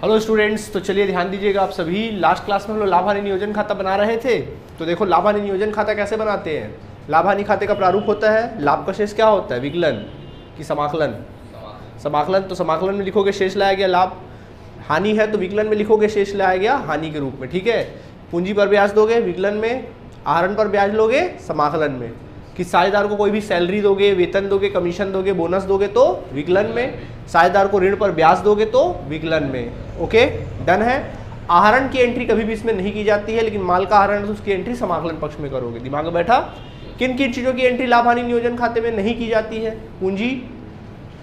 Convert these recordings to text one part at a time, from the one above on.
Hello students, तो चलिए ध्यान दीजिएगा आप सभी। लास्ट क्लास में हम लोग लाभ हानि नियोजन खाता बना रहे थे। तो देखो लाभ हानि नियोजन खाता कैसे बनाते हैं। लाभ हानि खाते का प्रारूप होता है, लाभ का शेष क्या होता है, विकलन की समाकलन। समाकलन तो समाकलन में लिखोगे शेष लाया गया लाभ, हानि है तो विकलन में लिखोगे शेष लाया गया हानि के रूप में। ठीक है, पूंजी पर ब्याज दोगे विकलन में, आहरण पर ब्याज लोगे समाकलन में। कि साझेदार को कोई भी सैलरी दोगे, वेतन दोगे, कमीशन दोगे, बोनस दोगे तो विकलन में, साझेदार को ऋण पर ब्याज दोगे तो विकलन में। ओके, डन है। आहरण की एंट्री कभी भी इसमें नहीं की जाती है, लेकिन माल का आहरण तो उसकी एंट्री समाकलन पक्ष में करोगे। दिमाग में बैठा। किन किन चीजों की एंट्री लाभ हानि नियोजन खाते में नहीं की जाती है, पूंजी,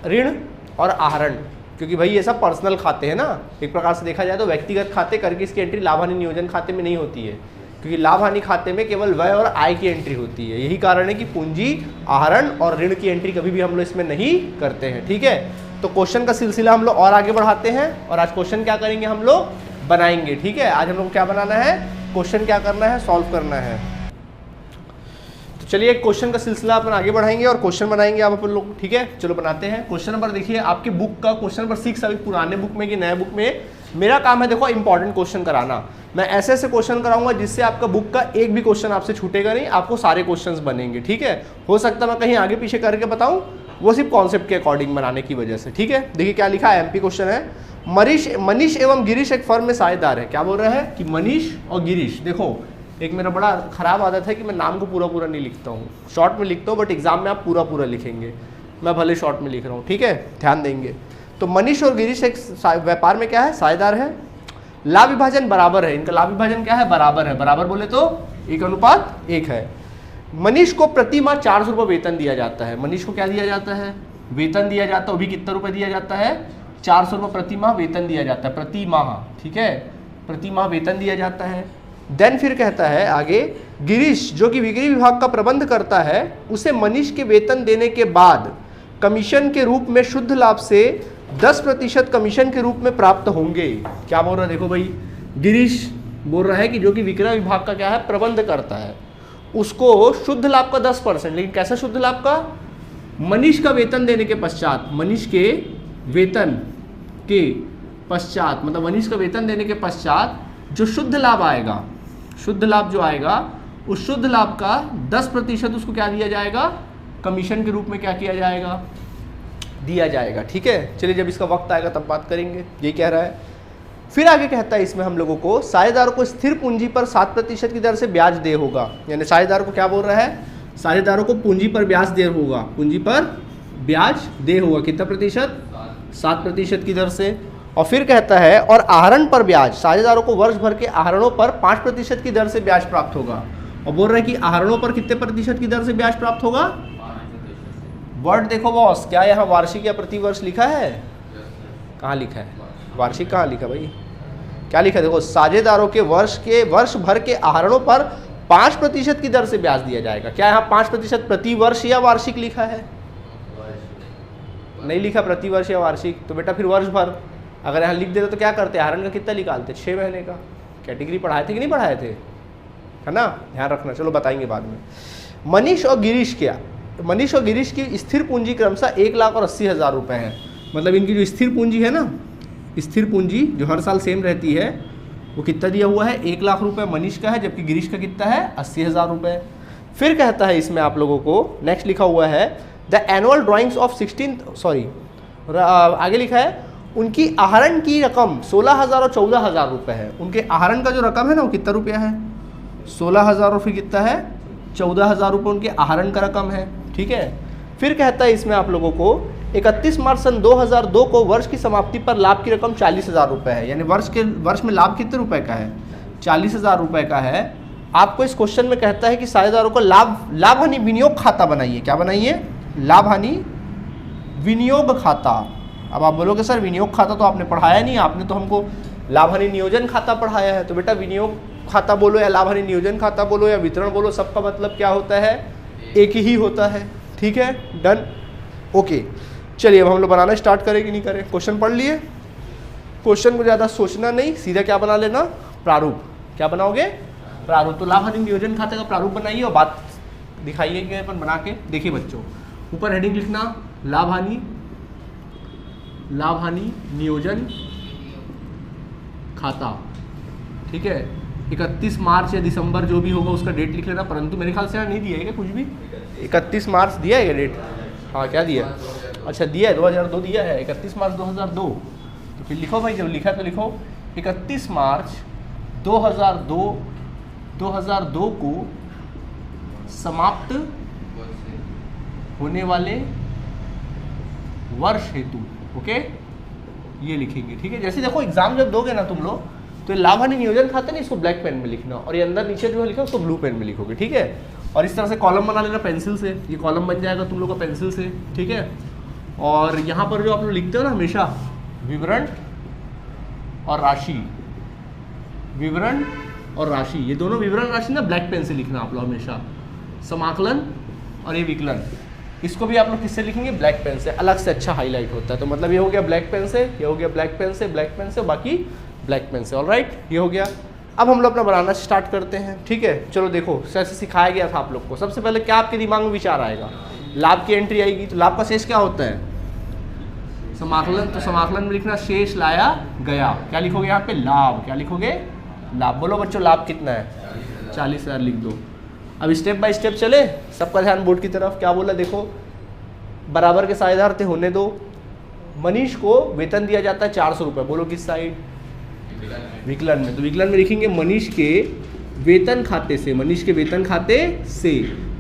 ऋण और आहरण, क्योंकि भाई ये सब पर्सनल खाते हैं ना। एक प्रकार से देखा जाए तो व्यक्तिगत खाते करके इसकी एंट्री लाभ हानि नियोजन खाते में नहीं होती है, क्योंकि लाभ हानि खाते में केवल व्यय और आय की एंट्री होती है। यही कारण है कि पूंजी, आहरण और ऋण की एंट्री कभी भी हम लोग इसमें नहीं करते हैं। ठीक है, तो क्वेश्चन का सिलसिला हम लोग और आगे बढ़ाते हैं, और आज क्वेश्चन क्या करेंगे, हम लोग बनाएंगे। ठीक है, आज हम लोग क्या बनाना है, क्वेश्चन क्या करना है, सॉल्व करना है। तो चलिए क्वेश्चन का सिलसिला अपन आगे बढ़ाएंगे और क्वेश्चन बनाएंगे आप अपन लोग। ठीक है, चलो बनाते हैं। क्वेश्चन नंबर देखिए आपकी बुक का, क्वेश्चन नंबर 6 अभी पुराने बुक में कि नए बुक में। मेरा काम है देखो इंपॉर्टेंट क्वेश्चन कराना। मैं ऐसे ऐसे क्वेश्चन कराऊंगा जिससे आपका बुक का एक भी क्वेश्चन आपसे छूटेगा नहीं, आपको सारे क्वेश्चंस बनेंगे। ठीक है, हो सकता है मैं कहीं आगे पीछे करके बताऊं, वो सिर्फ कॉन्सेप्ट के अकॉर्डिंग बनाने की वजह से। ठीक है, देखिए क्या लिखा है, एमपी क्वेश्चन है। मनीष एवं गिरीश एक फर्म में साझेदार है। क्या बोल रहा है कि मनीष और गिरीश। देखो एक मेरा बड़ा खराब आदत है कि मैं नाम को पूरा पूरा नहीं लिखता हूँ, शॉर्ट में लिखता हूँ, बट एग्जाम में आप पूरा पूरा लिखेंगे। मैं भले शॉर्ट में लिख रहा हूँ, ठीक है, ध्यान देंगे। तो मनीष और गिरीश एक व्यापार में क्या है, साझेदार है। लाभ विभाजन बराबर है, इनका लाभ विभाजन क्या है, बराबर है। बराबर बोले तो 1:1 है। मनीष को प्रति माह 400 रुपये वेतन दिया जाता है। मनीष को क्या दिया जाता है, वेतन दिया जाता है। वो भी कितना रुपये दिया जाता है, 400 रुपये प्रति माह वेतन दिया जाता है, प्रति माह। ठीक है, प्रति माह वेतन दिया जाता है। देन फिर कहता है आगे, गिरीश जो कि बिक्री विभाग का प्रबंध करता है, उसे मनीष के वेतन देने के बाद कमीशन के रूप में शुद्ध लाभ से 10% कमीशन के रूप में प्राप्त होंगे। क्या बोल रहा है, देखो भाई गिरीश बोल रहा है कि जो कि विक्रय विभाग का क्या है, प्रबंध करता है, उसको शुद्ध लाभ का 10%, लेकिन कैसा शुद्ध लाभ का, मनीष का वेतन देने के पश्चात, मनीष के वेतन के पश्चात, मतलब मनीष का वेतन देने के पश्चात जो शुद्ध लाभ आएगा, शुद्ध लाभ जो आएगा, उस शुद्ध लाभ का 10% उसको क्या दिया जाएगा, कमीशन के रूप में क्या किया जाएगा, दिया जाएगा। ठीक है, चलिए जब इसका वक्त आएगा तब बात करेंगे, ये कह रहा है। फिर आगे कहता है इसमें हम लोगों को, साझेदारों को स्थिर पूंजी पर 7% की दर से ब्याज दे होगा। यानी साझेदार को क्या बोल रहा है, साझेदारों को पूंजी पर ब्याज दे होगा, पूंजी पर ब्याज दे होगा। कितना प्रतिशत, 7% की दर से। और फिर कहता है, और आहरण पर ब्याज, साझेदारों को वर्ष भर के आहरणों पर 5% की दर से ब्याज प्राप्त होगा। और बोल रहे हैं कि आहरणों पर कितने प्रतिशत की दर से ब्याज प्राप्त होगा। वर्ड देखो बॉस, क्या यहाँ वार्षिक या प्रतिवर्ष लिखा है, कहाँ लिखा है, वार्षिक कहाँ लिखा भाई, क्या लिखा है, देखो साझेदारों के वर्ष भर के आहरणों पर 5% की दर से ब्याज दिया जाएगा। क्या यहाँ 5% प्रतिवर्ष या वार्षिक लिखा है, नहीं लिखा प्रतिवर्ष या वार्षिक, तो बेटा फिर वर्ष भर। अगर यहाँ लिख देते तो क्या करते, आहरण का कितना निकालते, 6 महीने का। कैटेगरी पढ़ाए थे कि नहीं पढ़ाए थे, है ना, ध्यान रखना, चलो बताएंगे बाद में। मनीष और गिरीश की स्थिर पूंजी क्रमशः 1,80,000 रुपये है। मतलब इनकी जो स्थिर पूंजी है ना, स्थिर पूंजी जो हर साल सेम रहती है, वो कितना दिया हुआ है, 1,00,000 रुपये मनीष का है, जबकि गिरीश का कितना है, 80,000 रुपये। फिर कहता है इसमें आप लोगों को, नेक्स्ट लिखा हुआ है, द एनुअल ड्राइंग्स ऑफ 16 आगे लिखा है, उनकी आहरण की रकम 16,000 और 14,000 रुपये है। उनके आहरण का जो रकम है ना, वो कितना रुपया है, 16,000 और फिर कितना है, 14,000 रुपये उनके आहरण का रकम है। ठीक है, फिर कहता है इसमें आप लोगों को, 31 मार्च सन 2002 को वर्ष की समाप्ति पर लाभ की रकम 40,000 रुपये है। यानी वर्ष में लाभ कितने रुपए का है, 40,000 रुपये का है। आपको इस क्वेश्चन में कहता है कि साझेदारों को लाभ हानि विनियोग खाता बनाइए। क्या बनाइए, लाभ हानि विनियोग खाता। अब आप बोलोगे सर विनियोग खाता तो आपने पढ़ाया नहीं, आपने तो हमको लाभ हानि नियोजन खाता पढ़ाया है। तो बेटा विनियोग खाता बोलो या लाभ हानि नियोजन खाता बोलो या वितरण बोलो, सबका मतलब क्या होता है, एक ही होता है। ठीक है, डन, ओके। चलिए अब हम लोग बनाना स्टार्ट करें कि नहीं करें। क्वेश्चन पढ़ लिए, क्वेश्चन को ज़्यादा सोचना नहीं, सीधा क्या बना लेना, प्रारूप। क्या बनाओगे, प्रारूप। तो लाभ हानि नियोजन खाते का प्रारूप बनाइए और बात दिखाइए कि अपन बना के देखिए बच्चों। ऊपर हेडिंग लिखना, लाभ हानि नियोजन खाता, ठीक है। 31 मार्च या दिसंबर जो भी होगा उसका डेट लिख लेना, परंतु मेरे ख्याल से यहाँ नहीं दिया है क्या कुछ भी। 31 मार्च दिया है क्या डेट? हाँ क्या दिया? अच्छा दिया है, 2002 दिया है, 31 मार्च 2002। तो फिर लिखो भाई, जब लिखा तो लिखो 31 मार्च 2002 को समाप्त होने वाले वर्ष हेतु, ओके ये लिखेंगे, ठीक है। जैसे देखो एग्जाम जब दोगे ना तुम लोग, तो लाभ हानि नियोजन खाता नहीं, इसको ब्लैक पेन में लिखना, और ये अंदर नीचे जो है लिखा उसको ब्लू पेन में लिखोगे, ठीक है। और इस तरह से कॉलम बना लेना पेंसिल से, ये कॉलम बन जाएगा तुम लोग का पेंसिल से, ठीक है। और यहाँ पर जो आप लोग लिखते हो ना हमेशा विवरण और राशि, विवरण और राशि, ये दोनों विवरण राशि ना ब्लैक पेन से लिखना आप लोग हमेशा, समाकलन और ये विकलन, इसको भी आप लोग किससे लिखेंगे? ब्लैक पेन से, अलग से अच्छा हाईलाइट होता है। तो मतलब ये हो गया ब्लैक पेन से, ये हो गया ब्लैक पेन से, ब्लैक पेन से, बाकी ब्लैक पेन से, ऑलराइट ये हो गया। अब हम लोग अपना बनाना स्टार्ट करते हैं, ठीक है। चलो देखो जैसे सिखाया गया था आप लोग को, सबसे पहले क्या आपके दिमाग में विचार आएगा? लाभ की एंट्री आएगी, तो लाभ का शेष क्या होता है? समाकलन, तो समाकलन में लिखना शेष लाया गया, क्या लिखोगे यहाँ पे? लाभ, क्या लिखोगे? लाभ। बोलो बच्चों लाभ कितना है? 40,000 लिख दो। अब स्टेप बाय स्टेप चले, सबका ध्यान बोर्ड की तरफ। क्या बोला देखो, बराबर के साझेदार थे होने दो। मनीष को वेतन दिया जाता है 400 रुपये, बोलो किस साइड? विकलन में। तो विकलन में लिखेंगे मनीष के वेतन खाते से, मनीष के वेतन खाते से।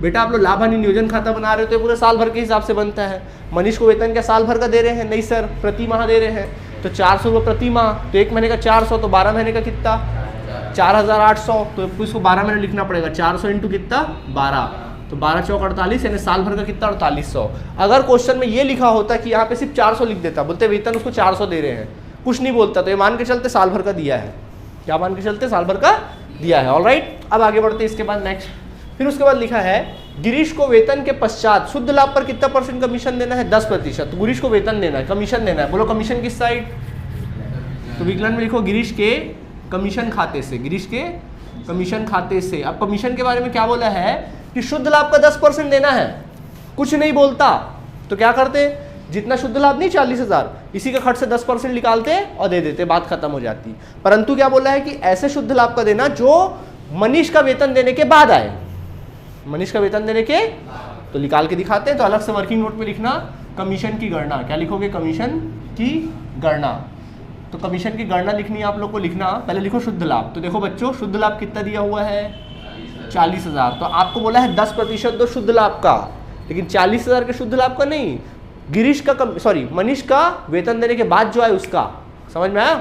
बेटा आप लोग लाभ हानि नियोजन खाता बना रहे हो तो पूरे साल भर के हिसाब से बनता है। मनीष को वेतन क्या साल भर का दे रहे हैं? नहीं सर, प्रति माह दे रहे हैं। तो 400 रुपये प्रति माह, तो एक महीने का 400, तो 12 महीने का कितना? 4,800। तो इसको 12 महीने लिखना पड़ेगा, 400 इंटू कितना? 12, तो 12 चौक 48, यानी साल भर का कितना? 4800। अगर क्वेश्चन में ये लिखा होता कि यहाँ पे सिर्फ 400 लिख देता, बोलते वेतन उसको 400 दे रहे हैं, कुछ नहीं बोलता, तो ये मान के चलते साल भर का दिया है। क्या मान के चलते? साल भर का दिया है, ऑलराइट। अब आगे बढ़ते हैं इसके बाद नेक्स्ट। फिर उसके बाद लिखा है गिरीश को वेतन के पश्चात शुद्ध लाभ पर कितना % कमीशन देना है? 10%। तो गिरीश को वेतन देना है, कमीशन देना है, बोलो कमीशन किस साइड? तो विकलन में लिखो गिरीश के कमीशन खाते से, गिरीश के कमीशन खाते से। अब कमीशन के बारे में क्या बोला है कि शुद्ध लाभ का 10% देना है, कुछ नहीं बोलता। तो क्या करते, जितना शुद्ध लाभ नहीं 40,000, इसी के खर्च से 10% निकालते और दे देते, बात खत्म हो जाती। परंतु क्या बोला है कि ऐसे शुद्ध लाभ का देना जो मनीष का वेतन देने के बाद आए, मनीष का वेतन देने के, तो निकाल के दिखाते हैं। तो अलग से वर्किंग नोट में लिखना कमीशन की गणना, क्या लिखोगे? कमीशन की गणना। तो कमीशन की गणना लिखनी है आप लोग को, लिखना पहले लिखो शुद्ध लाभ। तो देखो बच्चों शुद्ध लाभ कितना दिया हुआ है? 40,000। तो आपको बोला है 10% दो शुद्ध लाभ का, लेकिन 40,000 के शुद्ध लाभ का नहीं, गिरीश का मनीष का वेतन देने के बाद जो है उसका, समझ में आया?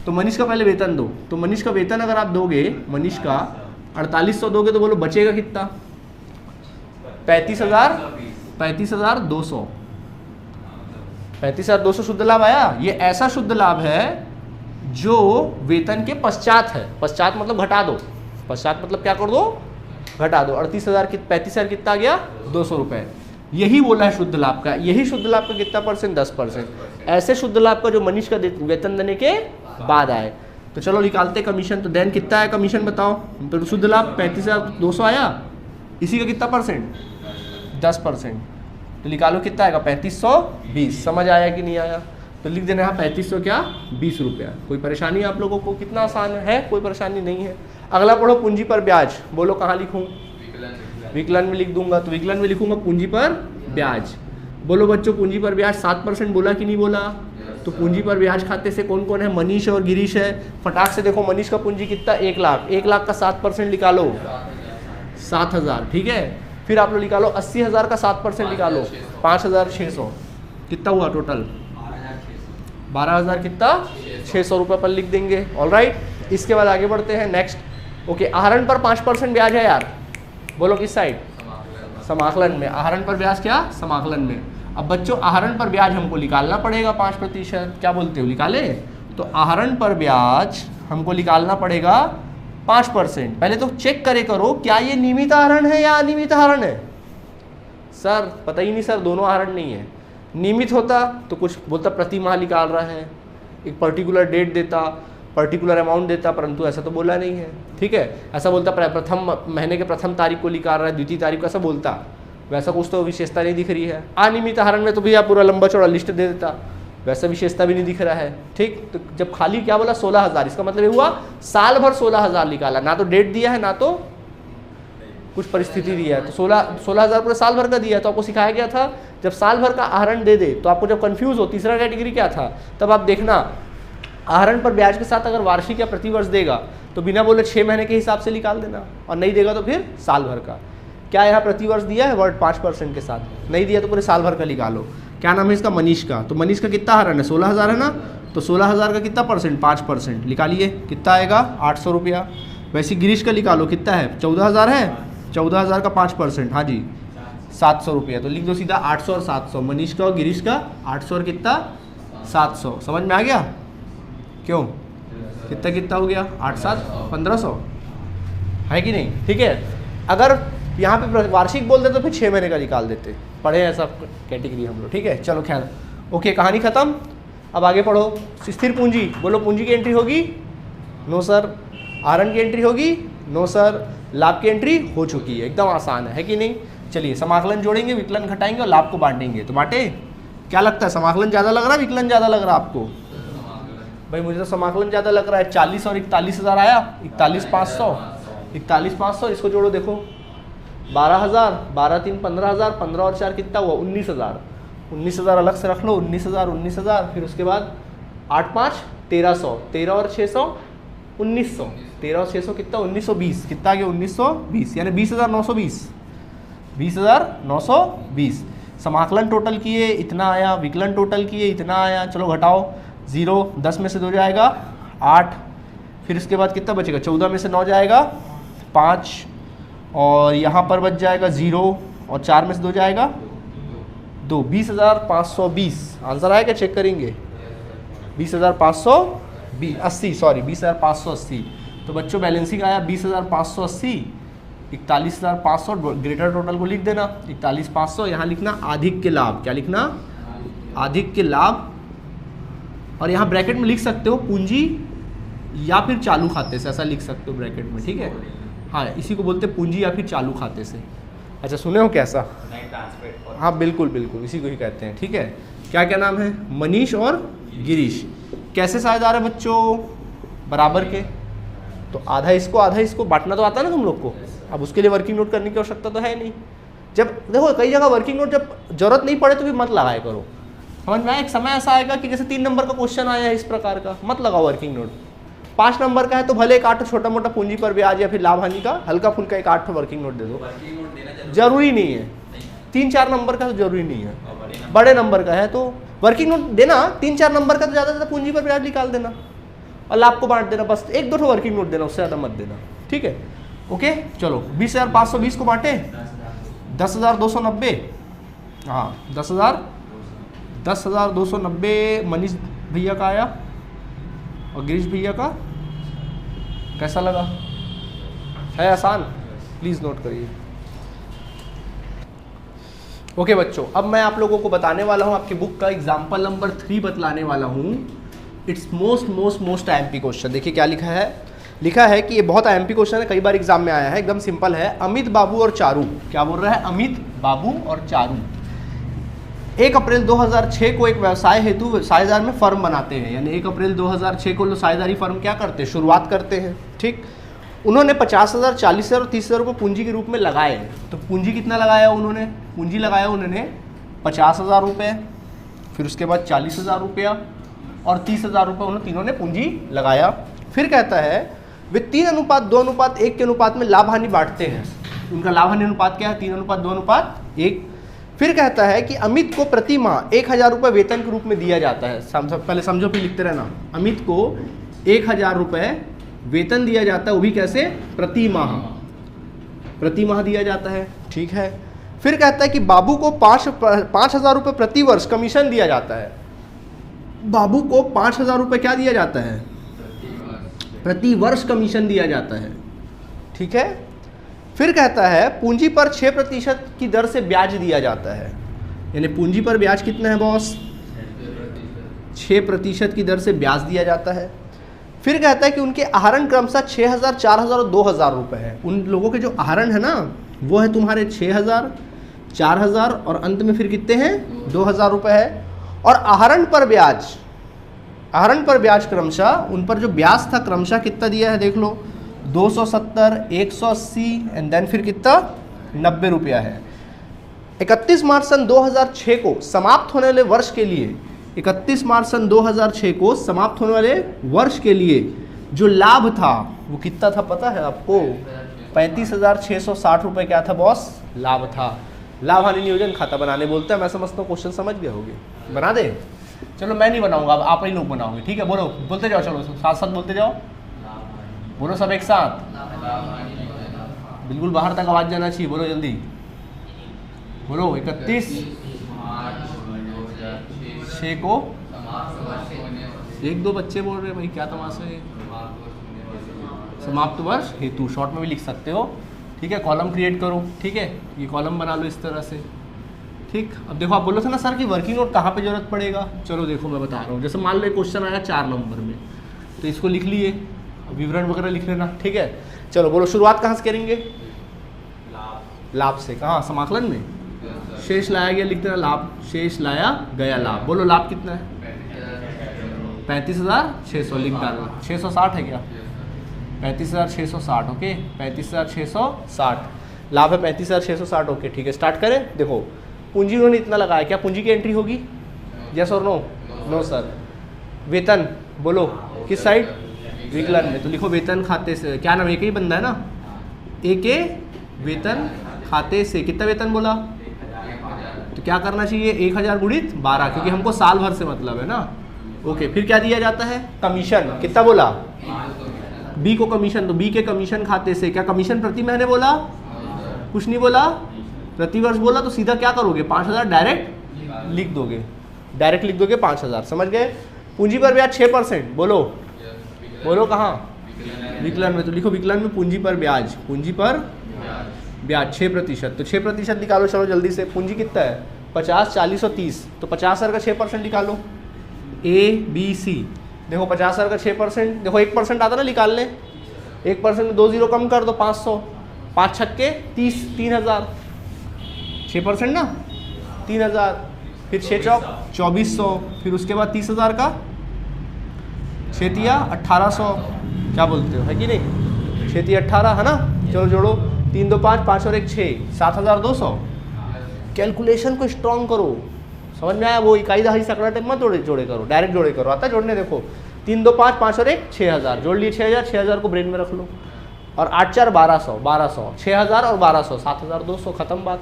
तो मनीष का पहले वेतन दो। तो मनीष का वेतन अगर आप दोगे, मनीष का 4800 दोगे, तो बोलो बचेगा कितना? 35,200। 35,200 शुद्ध लाभ आया। ये ऐसा शुद्ध लाभ है जो वेतन के पश्चात है। पश्चात मतलब घटा दो, पश्चात मतलब क्या कर दो? घटा दो। 35,000 कितना आ गया? 200 रुपये। यही बोला है शुद्ध लाभ का। यही शुद्ध लाभ का कितना %? 10%। ऐसे शुद्ध लाभ का जो मनीष का वेतन देने के बाद आए। तो चलो निकालते कमीशन। तो देन कितना है कमीशन बताओ? तो शुद्ध लाभ 35,200 आया, इसी का कितना %? 10%। तो निकालो कितना आएगा? 3520। समझ आया कि नहीं आया? तो लिख देना यहाँ 3500 क्या? 20 रुपया। कोई परेशानी आप लोगों को? कितना आसान है, कोई परेशानी नहीं है। अगला पढ़ो पूंजी पर ब्याज। बोलो कहाँ लिखूँ? विकलन में लिख दूंगा। तो विकलन में लिखूंगा पूंजी पर ब्याज। बोलो बच्चों पूंजी पर ब्याज 7% बोला कि नहीं बोला? तो पूंजी पर ब्याज खाते से कौन कौन है? मनीष और गिरीश है। फटाक से देखो मनीष का पूंजी कितना? 1 लाख। 1 लाख का 7% निकालो, 7,000, ठीक है। फिर आप लोग निकालो 80,000 का 7% निकालो, 5,600। कितना हुआ टोटल? 12,000 कितना? 600 रुपये पर लिख देंगे, ऑलराइट। इसके बाद आगे बढ़ते हैं नेक्स्ट। ओके, आहरण पर 5% ब्याज है यार, बोलो किस साइड? समाकलन में। आहरण पर ब्याज क्या? समाकलन में। अब बच्चों आहरण पर ब्याज हमको निकालना पड़ेगा 5%। क्या बोलते हो, निकाले? तो आहरण पर ब्याज हमको निकालना पड़ेगा 5%। पहले तो चेक करे करो क्या ये नियमित आहरण है या अनियमित आहरण है। सर पता ही नहीं सर, दोनों आहरण नहीं है। नियमित होता तो कुछ बोलता प्रति माह निकाल रहा है, एक पर्टिकुलर डेट देता, पर्टिकुलर अमाउंट देता, परंतु ऐसा तो बोला नहीं है, ठीक है। ऐसा बोलता प्रथम महीने के प्रथम तारीख को निकाल रहा है, द्वितीय तारीख को, ऐसा बोलता। वैसा कुछ तो विशेषता नहीं दिख रही है। अनियमित आहरण में तो भैया पूरा लंबा चौड़ा लिस्ट दे देता, वैसा विशेषता भी नहीं दिख रहा है। ठीक, तो जब खाली क्या बोला 16,000, इसका मतलब ये हुआ साल भर 16,000 निकाला, ना तो डेट दिया है ना तो कुछ परिस्थिति दिया है। तो 16,000 पूरे साल भर का दिया है। तो आपको सिखाया गया था जब साल भर का आहरण दे दे तो आपको जब कंफ्यूज हो तीसरा कैटेगरी क्या था, तब आप देखना आहरण पर ब्याज के साथ अगर वार्षिक या प्रतिवर्ष देगा तो बिना बोले 6 महीने के हिसाब से निकाल देना, और नहीं देगा तो फिर साल भर का। क्या यहाँ प्रतिवर्ष दिया है वर्ड 5% के साथ, नहीं दिया तो पूरे साल भर का निकालो। क्या नाम है इसका, मनीष का। तो मनीष का कितना आहरण है, 16,000 है ना, तो 16,000 का कितना परसेंट, 5% निकालिए, कितना आएगा 800 रुपया। वैसे गिरीश का निकालो, कितना है 14,000 है, 14,000 का 5%, हाँ जी 700 रुपया। तो लिख दो सीधा 800 और 700, मनीष का और गिरीश का 800 और कितना 700। समझ में आ गया, क्यों कितना कितना हो गया 8 7 1500 है कि नहीं। ठीक है, अगर यहाँ पे वार्षिक बोल दे तो फिर 6 महीने का निकाल देते, पढ़े ऐसा कैटेगरी हम लोग। ठीक है, चलो खैर ओके, कहानी खत्म। अब आगे पढ़ो। स्थिर पूंजी, बोलो पूंजी की एंट्री होगी, नो सर। आहरण की एंट्री होगी, नो सर। लाभ की एंट्री हो चुकी है, एकदम आसान है कि नहीं। चलिए समाकलन जोड़ेंगे, विकलन घटाएंगे और लाभ को बांटेंगे। तो बांटे, क्या लगता है समाकलन ज़्यादा लग रहा है विकलन ज़्यादा लग रहा है आपको? भाई मुझे तो समाकलन ज़्यादा लग रहा है। 40 और 41,000 आया, 41,500, 41,500 इसको जोड़ो देखो, 12,000, 12 3 15,000, 15 और 4 कितना हुआ 19,000, 19,000 अलग से रख लो, 19,000 19,000, फिर उसके बाद 8 5 1300, 13 और 600 1900, 13 और 600 कितना 1920, कितना आ गया 1920, यानी 20,920, 20,920। समाकलन टोटल किए इतना आया, विकलन टोटल किए इतना आया। चलो घटाओ, 0 10 में से 2 जाएगा 8, फिर इसके बाद कितना बचेगा 14 में से 9 जाएगा 5, और यहाँ पर बच जाएगा 0 और 4 में से 2 जाएगा 2, 20,520 आंसर आएगा, चेक करेंगे 20,580, सॉरी 20,580। तो बच्चों बैलेंसिंग आया 20,580, 41,500, ग्रेटर टोटल को लिख देना 41,500, यहाँ लिखना अधिक के लाभ, क्या लिखना अधिक के लाभ, और यहाँ ब्रैकेट में लिख सकते हो पूंजी या फिर चालू खाते से, ऐसा लिख सकते हो ब्रैकेट में। ठीक है, हाँ इसी को बोलते हैं पूंजी या फिर चालू खाते से। अच्छा सुने हो कैसा, हाँ बिल्कुल बिल्कुल इसी को ही कहते हैं। ठीक है, क्या क्या नाम है, मनीष और गिरीश। कैसे साझेदार है बच्चों, बराबर के, तो आधा इसको बांटना तो आता है ना तुम लोग को। अब उसके लिए वर्किंग नोट करने की आवश्यकता तो है नहीं। जब देखो कई जगह वर्किंग नोट जब जरूरत नहीं पड़े तो भी मत लगाया करो, समझ में आया। एक समय ऐसा आएगा कि जैसे 3 नंबर का क्वेश्चन आया है इस प्रकार का, मत लगाओ वर्किंग नोट। 5 नंबर का है तो भले एक 8 छोटा मोटा पूंजी पर ब्याज या फिर लाभ हानि का हल्का फुल्का एक 8 वर्किंग नोट दे दो, जरूरी नहीं है। 3-4 नंबर का तो जरूरी नहीं है, बड़े नंबर का है तो वर्किंग नोट देना। 3-4 नंबर का तो ज़्यादा पूंजी पर ब्याज निकाल देना और लाभ को बांट देना, बस 1-2 वर्किंग नोट देना, उससे ज़्यादा मत देना। ठीक है, ओके। चलो 20,520 को बांटे, 10,290, हाँ 10,290 मनीष भैया का आया और गिरीश भैया का। कैसा लगा, है आसान, प्लीज़ नोट करिए। ओके बच्चों, अब मैं आप लोगों को बताने वाला हूँ, आपकी बुक का एग्जाम्पल नंबर 3 बतलाने वाला हूँ। It's most IMP question. देखिए क्या लिखा है कि ये बहुत IMP क्वेश्चन है, कई बार एग्जाम में आया है, एकदम सिंपल है। अमित बाबू और चारू, क्या बोल रहा है, अमित बाबू और चारू 1 अप्रैल 2006 को एक व्यवसाय हेतु साझेदार में फर्म बनाते हैं। यानी 1 अप्रैल 2006 को साझेदारी फर्म क्या करते हैं, शुरुआत करते हैं। ठीक, उन्होंने 50,000, 40,000 और 30,000 रुपये पूंजी के रूप में लगाए। तो पूंजी कितना लगाया उन्होंने, पूंजी लगाया उन्होंने 50,000 रुपये, फिर उसके बाद 40,000 रुपया और 30,000 रुपये, उन्होंने तीनों ने पूंजी लगाया। फिर कहता है वे 3:2:1 के अनुपात में लाभ हानि बांटते हैं। उनका लाभ हानि अनुपात क्या है, 3:2:1। फिर कहता है कि अमित को प्रति माह 1,000 रुपये वेतन के रूप में दिया जाता है। पहले समझो फिर लिखते रहना। अमित को 1,000 रुपये वेतन दिया जाता है, वो भी कैसे, प्रति माह दिया जाता है। ठीक है, फिर कहता है कि बाबू को 5,000 रुपये प्रति वर्ष कमीशन दिया जाता है। बाबू को 5,000 रुपये क्या दिया जाता है, प्रति वर्ष कमीशन दिया जाता है। ठीक है, फिर कहता है पूंजी पर 6% की दर से ब्याज दिया जाता है। यानी पूंजी पर ब्याज कितना है बॉस, 6% की दर से ब्याज दिया जाता है। फिर कहता है कि उनके आहरण क्रमशः 6,000, 4,000 और 2,000 रुपये है। उन लोगों के जो आहरण है ना वो है तुम्हारे 6,000, 4,000 और अंत में फिर कितने हैं 2,000 रुपये है। और आहरण पर ब्याज, आहरण पर ब्याज क्रमशः, उन पर जो ब्याज था क्रमशः कितना दिया है देख लो, 270, 180 एंड देन फिर कितना 90 रुपया है। 31 मार्च सन 2006 को समाप्त होने वाले वर्ष के लिए, 31 मार्च सन 2006 को समाप्त होने वाले वर्ष के लिए जो लाभ था वो कितना था पता है आपको? 35,660 रुपये क्या था बॉस? लाभ था। लाभ हानि नियोजन खाता बनाने बोलते हैं। मैं समझता हूँ क्वेश्चन समझ गए होगे। बना दे? चलो मैं नहीं बनाऊंगा, अब आप ही लोग बनाओगे, ठीक है? बोलो, बोलते जाओ, चलो साथ साथ बोलते जाओ, बोलो सब एक साथ, बिल्कुल बाहर तक आवाज जाना चाहिए, बोलो जल्दी बोलो। 31/6 को, एक दो बच्चे बोल रहे भाई क्या तमाशा है। समाप्त वर्ष हेतु, शॉर्ट में भी लिख सकते हो, ठीक है? कॉलम क्रिएट करो, ठीक है? ये कॉलम बना लो इस तरह से, ठीक। अब देखो आप बोलो था ना सर कि वर्किंग नोट कहाँ पे जरूरत पड़ेगा, चलो देखो मैं बता रहा हूँ। जैसे मान लो क्वेश्चन आया 4 नंबर में, तो इसको लिख लिए, विवरण वगैरह लिख लेना, ठीक है? चलो बोलो शुरुआत कहाँ से करेंगे? लाभ से। कहाँ? समाकलन में शेष लाया गया, लिख देना लाभ, शेष लाया गया लाभ। बोलो लाभ कितना है? 35,600 लिख डालना। 660 है क्या? 35,660, ओके, 35,660 लाभ है, 35,660, ओके, ठीक है। स्टार्ट करें। देखो पूंजी उन्होंने इतना लगाया, क्या पूंजी की एंट्री होगी? यस और नो? No sir. वेतन बोलो किस साइड? विकलन में। तो लिखो वेतन खाते से, क्या नाम, एक ही बंदा है ना, एक के वेतन खाते से कितना वेतन बोला? तो क्या करना चाहिए? 1000 गुणित 12, क्योंकि हमको साल भर से मतलब है ना, ओके। फिर क्या दिया जाता है? कमीशन। कितना बोला? बी को कमीशन, तो बी के कमीशन खाते से, क्या कमीशन प्रति महीने बोला? कुछ नहीं बोला, प्रति वर्ष बोला। तो सीधा क्या करोगे? 5000 डायरेक्ट लिख दोगे, डायरेक्ट लिख दोगे 5000, समझ गए? पूंजी पर ब्याज 6%, बोलो बोलो कहाँ? विकलन में। तो लिखो विकलन में पूंजी पर ब्याज, पूंजी पर ब्याज 6%। तो 6% निकालो, चलो जल्दी से। पूंजी कितना है? 50, 40 और 30, तो 50,000 का 6% निकालो। ABC, देखो 50,000 का 6%, देखो 1% आता ना निकालने, 1% में 2 0 कम कर दो, 500, 5 छक्के 30, 3000, 6% ना 3000, फिर 6 चौक 2400, फिर उसके बाद 30,000 का 6 तिया 1800, क्या बोलते हो, है कि नहीं? 6 तिया 18 है ना। चलो जोड़ो, 3 2 5, 5 और 1 6, 7200। कैलकुलेशन को स्ट्रॉन्ग करो, समझ में आया? वो इकाई दहाई सैकड़ा टाइप मत जोड़े करो, डायरेक्ट जोड़े करो। आता जोड़ने? देखो 3 2 5, 5 और 1 6000, जोड़ लिए 6000, 6000 को ब्रेन में रख लो, और 8 4 1200, 1200, 6000 और 1200, 7200, खत्म बात।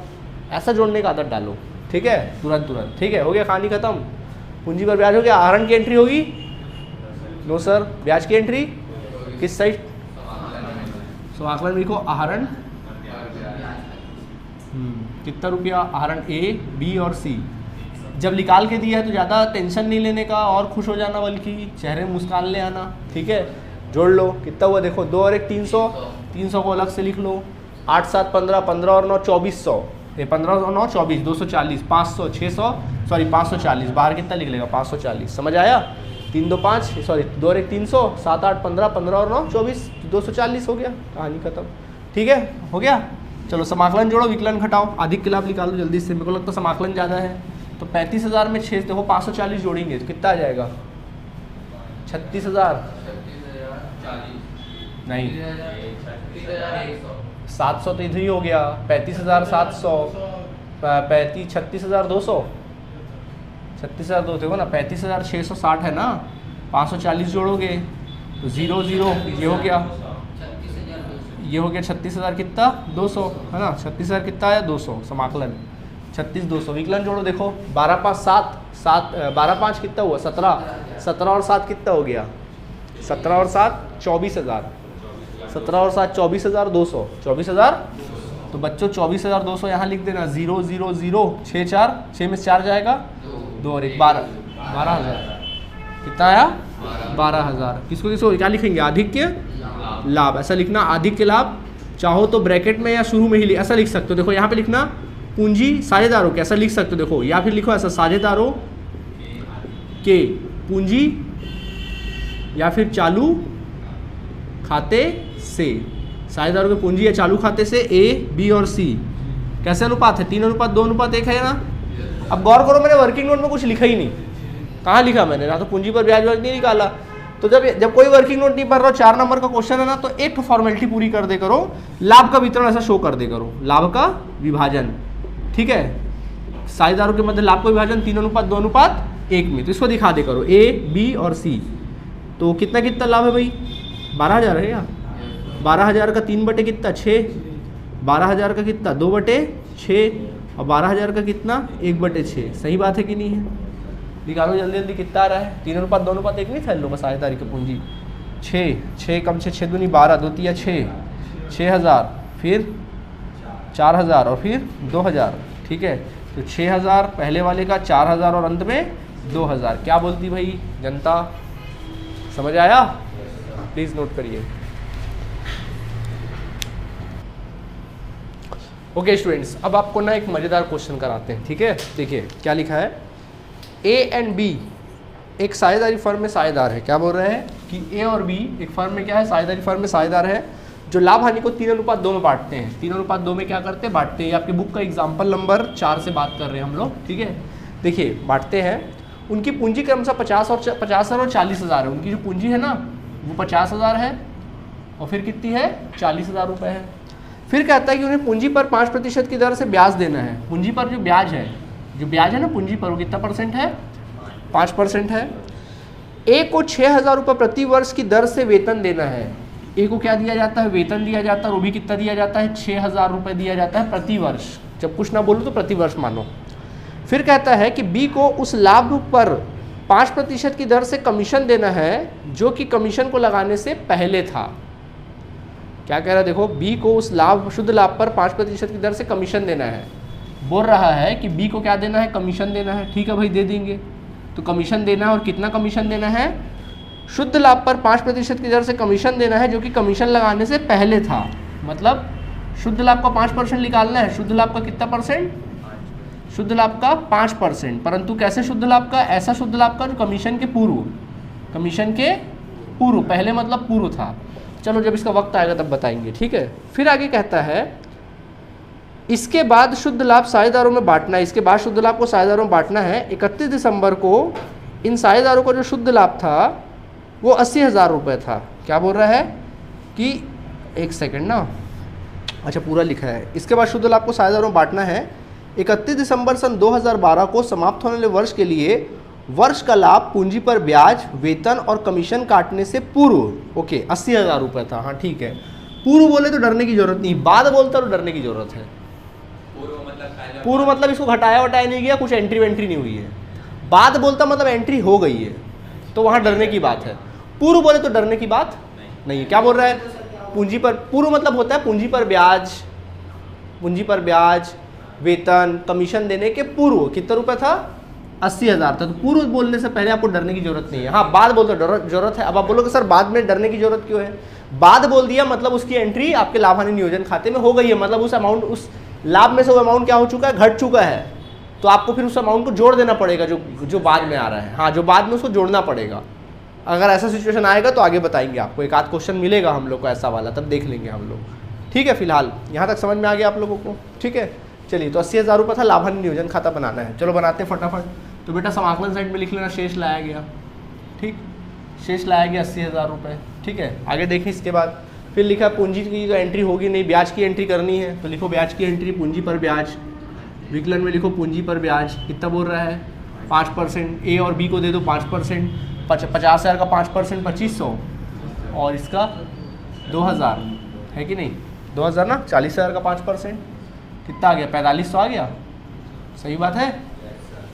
ऐसा जोड़ने का आदत डालो, ठीक है? तुरंत तुरंत, ठीक है? हो गया, कहानी खत्म। पूंजी पर ब्याज हो गया। आहरण की एंट्री होगी? No sir. ब्याज की एंट्री किस साइड? समाकलन लिखो, आहरण कितना रुपया? आहरण A, B और C। जब निकाल के दिया है तो ज़्यादा टेंशन नहीं लेने का और खुश हो जाना, बल्कि चेहरे मुस्कान ले आना, ठीक है? जोड़ लो, कितना हुआ देखो, 2 और 1 300, 300 को अलग से लिख लो। 8 7 15, 15 और 9 2400, 15 और 9 24, 240, 500, 600, सॉरी 540, बाहर कितना लिख लेगा? 540, समझ आया? 3 2 5, सॉरी 2 और 1 300, 7 8 15, 15 और 9 24, 240 हो गया, कहानी खत्म, ठीक है? हो गया। चलो समाकलन जोड़ो, विकलन घटाओ, अधिक के लाभ निकालो जल्दी से। मेरे को लगता है समाकलन ज़्यादा है, तो 35,000 में 6 देखो 540 जोड़ेंगे तो कितना आ जाएगा? 36,000 नहीं, 700 तो इधर ही हो गया। 35,700, 36,200, 36,200 देखो ना, 35,660 है ना, 540 जोड़ोगे तो 0 0, ये हो गया, ये हो गया 36,000 कितना? 200 है ना। 36,000 कितना आया? 200। समाकलन 36,200। विकलन जोड़ो, देखो 12 5 7 7, 12 5 कितना हुआ? 17, 17 और 7 कितना हो गया? 17 और 7 24,000, 17 और 7 24,200, 24,000। तो बच्चों 24,200 यहाँ लिख देना, 0 0 0, 6 4, 6 में 4 जाएगा, 2 और 1 12, 12,000 कितना आया? 12,000। किसको किसको क्या लिखेंगे? अधिक के लाभ, ऐसा लिखना। अधिक के लाभ चाहो तो ब्रैकेट में या शुरू में ही ऐसा लिख सकते हो। देखो यहाँ पे लिखना पूंजी साझेदारों के, ऐसा लिख सकते हो। देखो या फिर लिखो ऐसा, साझेदारों के पूंजी या फिर चालू खाते से, साझेदारों के पूंजी या चालू खाते से A, B और C कैसे अनुपात है? 3:2:1 है ना। अब गौर करो, मैंने वर्किंग नोट में कुछ लिखा ही नहीं, कहाँ लिखा मैंने, ना तो पूंजी पर ब्याज वर्ग नहीं निकाला। तो जब कोई वर्किंग नोट नहीं पढ़ रहा हो, 4 नंबर का क्वेश्चन है ना, तो एक फॉर्मेलिटी पूरी कर दे करो, लाभ का वितरण ऐसा शो कर दे करो, लाभ का विभाजन, ठीक है, साझेदारों के मध्य लाभ का विभाजन 3:2:1 में, तो इसको दिखा दे करो ए, बी और सी। तो कितना कितना लाभ है भाई, 12,000 है या 12,000 का 3 बटे कितना 6, 12,000 का कितना 2/6 और 12,000 का कितना 1/6। सही बात है कि नहीं है? निकालो जल्दी जल्दी कितना आ रहा है, 3:2:1 नहीं था इन लोगों का साझेदारी की पूंजी, 6 कम से 6 दूनी 12, 2 तिया 6, 6,000, फिर 4,000 और फिर 2,000, ठीक है। तो 6,000 पहले वाले का, 4,000 और अंत में 2,000। क्या बोलती भाई जनता, समझ आया? प्लीज नोट करिए। ओके स्टूडेंट्स, अब आपको ना एक मजेदार क्वेश्चन कराते हैं, ठीक है। देखिए क्या लिखा है, ए एंड बी एक साझेदारी फर्म में साझेदार है। क्या बोल रहे हैं कि ए और बी एक फर्म में क्या है, साझेदारी फर्म में साझेदार है, जो लाभ हानि को 3:2 में बांटते हैं। 3:2 में क्या करते हैं, बांटते हैं। ये आपकी बुक का एग्जाम्पल नंबर 4 से बात कर रहे हैं हम लोग, ठीक है। देखिए बांटते हैं, उनकी पूंजी क्रमशः 50 और 40,000 है। उनकी जो पूंजी है ना वो 50,000 है और फिर कितनी है 40,000 रुपये है। फिर कहता है कि उन्हें पूंजी पर 5% की दर से ब्याज देना है। पूंजी पर जो ब्याज है ना पूंजी पर, वो कितना परसेंट है, 5% है। ए को 6,000 रुपये प्रति वर्ष की दर से वेतन देना है। ए को क्या दिया जाता है, वेतन दिया जाता है, और वो भी कितना दिया जाता है, 6,000 रुपये दिया जाता है प्रति वर्ष। जब कुछ ना बोलो तो प्रति वर्ष मानो। फिर कहता है कि बी को उस लाभ पर 5% की दर से कमीशन देना है, जो कि कमीशन को लगाने से पहले था। क्या कह रहा है देखो, बी को उस लाभ, शुद्ध लाभ पर 5% की दर से कमीशन देना है। बोल रहा है कि बी को क्या देना है, कमीशन देना है। ठीक है भाई, दे देंगे। तो कमीशन देना है, और कितना कमीशन देना है, शुद्ध लाभ पर 5% की दर से कमीशन देना है, जो कि कमीशन लगाने से पहले था। मतलब शुद्ध लाभ का 5% निकालना है। शुद्ध लाभ का कितना परसेंट, शुद्ध लाभ का 5%। परंतु कैसे शुद्ध लाभ का, ऐसा शुद्ध लाभ का जो कमीशन के पूर्व, कमीशन के पूर्व, पहले मतलब पूर्व था। चलो जब इसका वक्त आएगा तब बताएंगे, ठीक है। फिर आगे कहता है, इसके बाद शुद्ध लाभ साझेदारों में बांटना है। इसके बाद शुद्ध लाभ को साझेदारों में बांटना है। 31 दिसंबर को इन साझेदारों का जो शुद्ध लाभ था वो 80,000 रुपये था। क्या बोल रहा है कि, एक सेकंड ना, अच्छा पूरा लिखा है। इसके बाद शुद्ध लाभ को साझेदारों में बांटना है। 31 दिसंबर सन 2012 को समाप्त होने वाले वर्ष के लिए वर्ष का लाभ पूंजी पर ब्याज, वेतन और कमीशन काटने से पूर्व, ओके, 80,000 रुपये था। हाँ ठीक है, पूर्व बोले तो डरने की जरूरत नहीं, बाद बोलता तो डरने की जरूरत है। पूर्व मतलब इसको घटाया वटाया नहीं गया, कुछ एंट्री वेंट्री नहीं हुई है। बाद बोलता मतलब एंट्री हो गई है, तो वहाँ डरने की बात है। पूर्व बोले तो डरने की बात नहीं है। क्या बोल रहा है, पूंजी पर, पूर्व मतलब होता है पूंजी पर ब्याज, पूंजी पर ब्याज, वेतन, कमीशन देने के पूर्व कितना रुपये था, 80,000 था। तो पूर्व बोलने से पहले आपको डरने की जरूरत नहीं है। हाँ बाद बोलते जरूरत है। अब आप बोलोगे सर बाद में डरने की जरूरत क्यों है, बाद बोल दिया मतलब उसकी एंट्री आपके लाभ हानि नियोजन खाते में हो गई है। मतलब उस अमाउंट, उस लाभ में से वो अमाउंट क्या हो चुका है, घट चुका है। तो आपको फिर उस अमाउंट को जोड़ देना पड़ेगा जो बाद में आ रहा है। हाँ, जो बाद में उसको जोड़ना पड़ेगा। अगर ऐसा सिचुएशन आएगा तो आगे बताएंगे आपको, एक आध क्वेश्चन मिलेगा हम लोग को ऐसा वाला, तब देख लेंगे हम लोग। ठीक है, फिलहाल यहाँ तक समझ में आ गया आप लोगों को, ठीक है। चलिए, तो 80,000 रुपये था, लाभ हानि नियोजन खाता बनाना है। चलो बनाते हैं फटाफट। तो बेटा समाकलन साइड में लिख लेना, शेष लाया गया, ठीक, शेष लाया गया 80,000 रुपये, ठीक है। आगे देखें इसके बाद फिर लिखा पूंजी की जो एंट्री होगी नहीं, ब्याज की एंट्री करनी है। तो लिखो ब्याज की एंट्री, पूंजी पर ब्याज, विकलन में लिखो पूंजी पर ब्याज। कितना बोल रहा है, 5%। ए और बी को दे दो 5%। 50,000 का 5% 2,500, और इसका 2,000 है कि नहीं, 2,000 ना, 40,000 का 5% कितना आ गया, 4500 आ गया। सही बात है,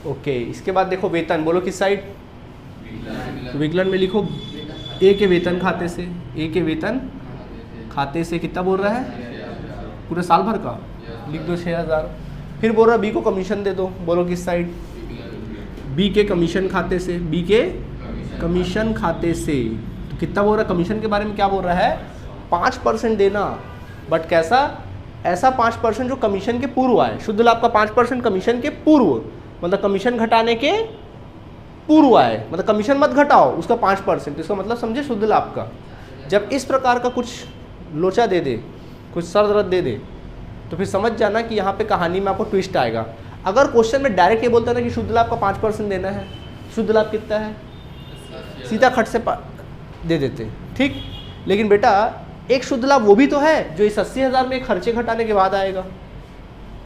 ओके। इसके बाद देखो वेतन, बोलो किस साइड, तो विकलन में लिखो ए के वेतन खाते से, ए के वेतन खाते से कितना बोल रहा है, पूरे साल भर का लिख दो 6,000। फिर बोल रहा है बी को कमीशन दे दो, बोलो किस साइड, बी के कमीशन खाते से, बी के कमीशन खाते से। तो कितना बोल रहा है, कमीशन के बारे में क्या बोल रहा है, 5% देना, बट कैसा, ऐसा 5% जो कमीशन के पूर्व आए। शुद्ध लाभ का 5% कमीशन के पूर्व, मतलब कमीशन घटाने के पूर्व आए, मतलब कमीशन मत घटाओ, उसका 5%। इसका मतलब समझे, शुद्ध लाभ का जब इस प्रकार का कुछ लोचा दे दे, कुछ शर्त दे दे, तो फिर समझ जाना कि यहाँ पे कहानी में आपको ट्विस्ट आएगा। अगर क्वेश्चन में डायरेक्ट ये बोलता ना कि शुद्ध लाभ का 5% देना है, शुद्ध लाभ कितना है, सीधा खट से दे देते, ठीक। लेकिन बेटा एक शुद्ध लाभ वो भी तो है जो इस 80,000 में खर्चे घटाने के बाद आएगा,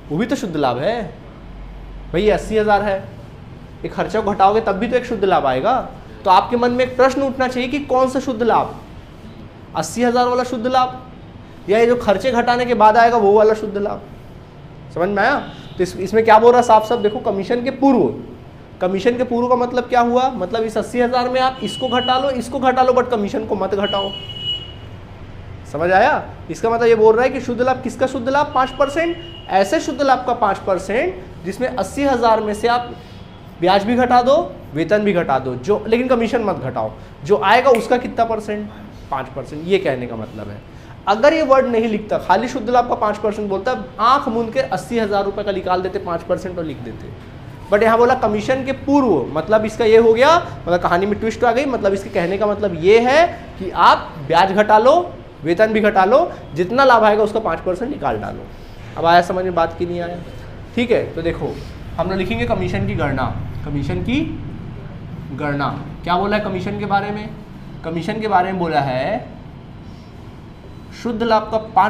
वो भी तो शुद्ध लाभ है भाई। 80,000 है, एक खर्चा को घटाओगे तब भी तो एक शुद्ध लाभ आएगा। तो आपके मन में एक प्रश्न उठना चाहिए कि कौन सा शुद्ध लाभ, 80,000 वाला शुद्ध लाभ या ये जो खर्चे घटाने के बाद आएगा वो वाला शुद्ध लाभ। समझ में आया? तो इसमें क्या बोल रहा है साफ साफ देखो, कमीशन के पूर्व। कमीशन के पूर्व का मतलब क्या हुआ, मतलब इस 80,000 में आप इसको घटा लो, इसको घटा लो, बट कमीशन को मत घटाओ। समझ आया? इसका मतलब ये बोल रहा है कि शुद्ध लाभ किसका शुद्ध लाभ 5%, ऐसे शुद्ध लाभ का 5% जिसमें 80,000 में से आप ब्याज भी घटा दो, वेतन भी घटा दो, जो लेकिन कमीशन मत घटाओ, जो आएगा उसका कितना परसेंट, 5%। ये कहने का मतलब है। अगर ये वर्ड नहीं लिखता, खाली शुद्ध लाभ का 5% बोलता, आंख मूंद के 80,000 रुपये का निकाल देते 5% और लिख देते। बट यहाँ बोला कमीशन के पूर्व, मतलब इसका ये हो गया, मतलब कहानी में ट्विस्ट आ गई। मतलब इसके कहने का मतलब ये है कि आप ब्याज घटा लो, वेतन भी घटा लो, जितना लाभ आएगा उसका 5% निकाल डालो। अब आया समझ में बात की नहीं आया? ठीक है, तो देखो हम लोग लिखेंगे कमीशन की गणना। कमीशन की गणना क्या बोला है कमीशन के बारे में? कमीशन के बारे में बोला है शुद्ध लाभ का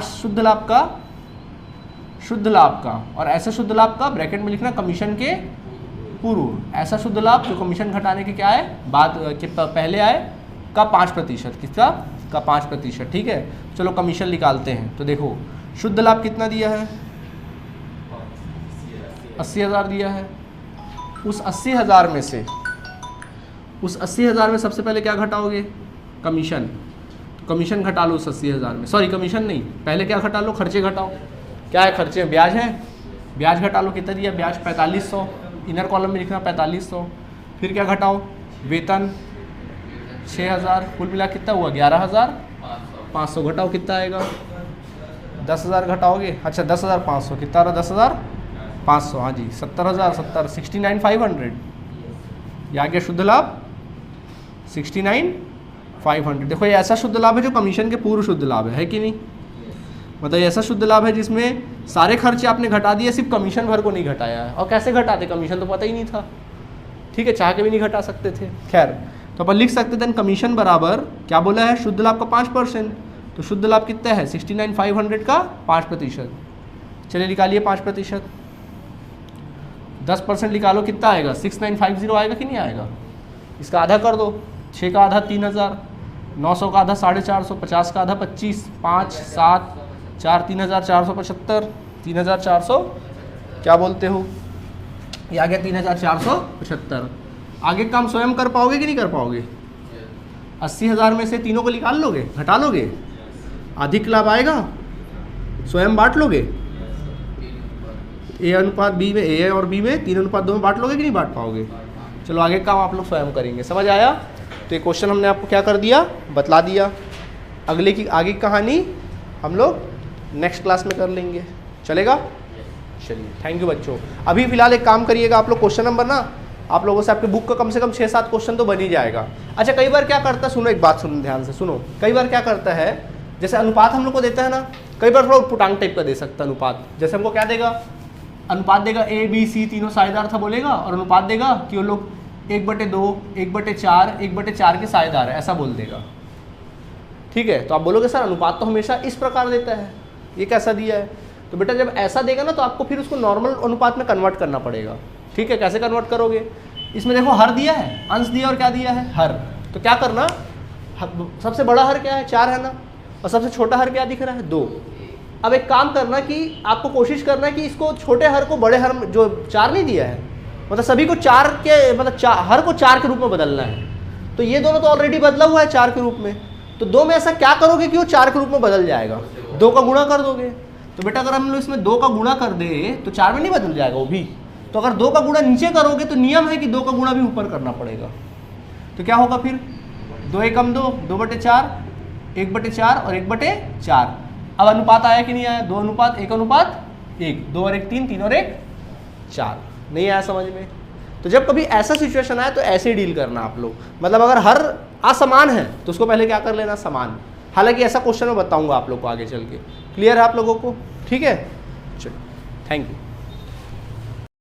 शुद्ध लाभ का और ऐसा शुद्ध लाभ का ब्रैकेट में लिखना कमीशन के पूर्व, ऐसा शुद्ध लाभ जो कमीशन घटाने के क्या है बाद के पहले आए का 5%, किसका का 5%। ठीक है, चलो कमीशन निकालते हैं। तो देखो शुद्ध लाभ कितना दिया है, 80,000 दिया है। उस 80,000 में से सबसे पहले क्या घटाओगे, कमीशन। तो कमीशन घटा लो उस 80,000 में, सॉरी कमीशन नहीं, पहले क्या घटा लो, खर्चे घटाओ। क्या है खर्चे, ब्याज है, ब्याज घटा लो। कितना दिया ब्याज, 4500, इनर कॉलम में लिखना 4500। फिर क्या घटाओ, वेतन 6,000, कुल मिला कितना हुआ 11,500। घटाओ कितना आएगा, 10,000 घटाओगे, अच्छा 10,500, कितना रहा 10,500, हाँ जी 70,000, 69,500। ये आ गया शुद्ध लाभ 69,500। देखो ये ऐसा शुद्ध लाभ है जो कमीशन के पूर्व शुद्ध लाभ है कि नहीं? मतलब ऐसा शुद्ध लाभ है जिसमें सारे खर्चे आपने घटा दिए, सिर्फ कमीशन भर को नहीं घटाया है। और कैसे घटाते, कमीशन तो पता ही नहीं था, ठीक है, चाह के भी नहीं घटा सकते थे। खैर, तो अपन लिख सकते थे कमीशन बराबर क्या बोला है, शुद्ध लाभ का 5%। तो शुद्ध लाभ कितना है 69,500 का 5%। चलिए निकालिए 5%, 10% निकालो, कितना आएगा 6950 आएगा कि नहीं आएगा? इसका आधा कर दो, 6 का आधा 3,000, 900 का आधा 450, 50 का आधा 25, 5, 7, 4, 3,475, 3,400 क्या बोलते हो, ये आ गया 3,475। आगे काम स्वयं कर पाओगे कि नहीं कर पाओगे? 80,000 में से तीनों को निकाल लोगे, घटा लोगे, अधिक लाभ आएगा, स्वयं बांट लोगे। ए अनुपात बी में, ए और बी में 3:2 में बांट लोगे कि नहीं बांट पाओगे? चलो आगे काम आप लोग स्वयं करेंगे। समझ आया? तो ये क्वेश्चन हमने आपको क्या कर दिया, बतला दिया। आगे की कहानी हम लोग नेक्स्ट क्लास में कर लेंगे, चलेगा? चलिए, थैंक यू बच्चों। अभी फिलहाल एक काम करिएगा आप लोग, क्वेश्चन नंबर ना आप लोगों से आपके बुक का कम से कम 6-7 क्वेश्चन तो बन ही जाएगा। अच्छा, कई बार क्या करता है, सुनो एक बात, सुनो ध्यान से सुनो। कई बार क्या करता है, जैसे अनुपात हम लोग को देता है ना, कई बार थोड़ा पुटांग टाइप का दे सकता है अनुपात। जैसे हमको क्या देगा, अनुपात देगा A B C तीनों साझेदार था बोलेगा, और अनुपात देगा कि वो लोग 1/2, 1/4, 1/4 के साझेदार है, ऐसा बोल देगा। ठीक है, तो आप बोलोगे सर अनुपात तो हमेशा इस प्रकार देता है, ये कैसा दिया है? तो बेटा जब ऐसा देगा ना तो आपको फिर उसको नॉर्मल अनुपात में कन्वर्ट करना पड़ेगा। ठीक है, कैसे कन्वर्ट करोगे? इसमें देखो हर दिया है, अंश दिया और क्या दिया है, हर। तो क्या करना, सबसे बड़ा हर क्या है, 4 है ना, और सबसे छोटा हर क्या दिख रहा है, 2। अब एक काम करना कि आपको कोशिश करना है कि इसको छोटे हर को बड़े हर जो 4 नहीं दिया है, मतलब सभी को 4 के मतलब हर को 4 के रूप में बदलना है। तो ये दोनों तो ऑलरेडी बदला हुआ है 4 के रूप में, तो 2 में ऐसा क्या करोगे कि वो 4 के रूप में बदल जाएगा, 2 का गुणा कर दोगे। तो बेटा अगर हम लोग इसमें 2 का गुणा कर दे तो 4 में नहीं बदल जाएगा वो भी। तो अगर 2 का गुणा नीचे करोगे तो नियम है कि 2 का गुणा भी ऊपर करना पड़ेगा। तो क्या होगा फिर, 2 एकम 2, 2/4, 1/4 और 1/4। अब अनुपात आया कि नहीं आया, 2 अनुपात 1:1, 2 और 1 3, 3 और 1 4। नहीं आया समझ में? तो जब कभी ऐसा सिचुएशन आए तो ऐसे ही डील करना आप लोग। मतलब अगर हर असमान है तो उसको पहले क्या कर लेना, समान। हालांकि ऐसा क्वेश्चन मैं बताऊंगा आप लोग को आगे चल के। क्लियर है आप लोगों को? ठीक है, चलो थैंक यू।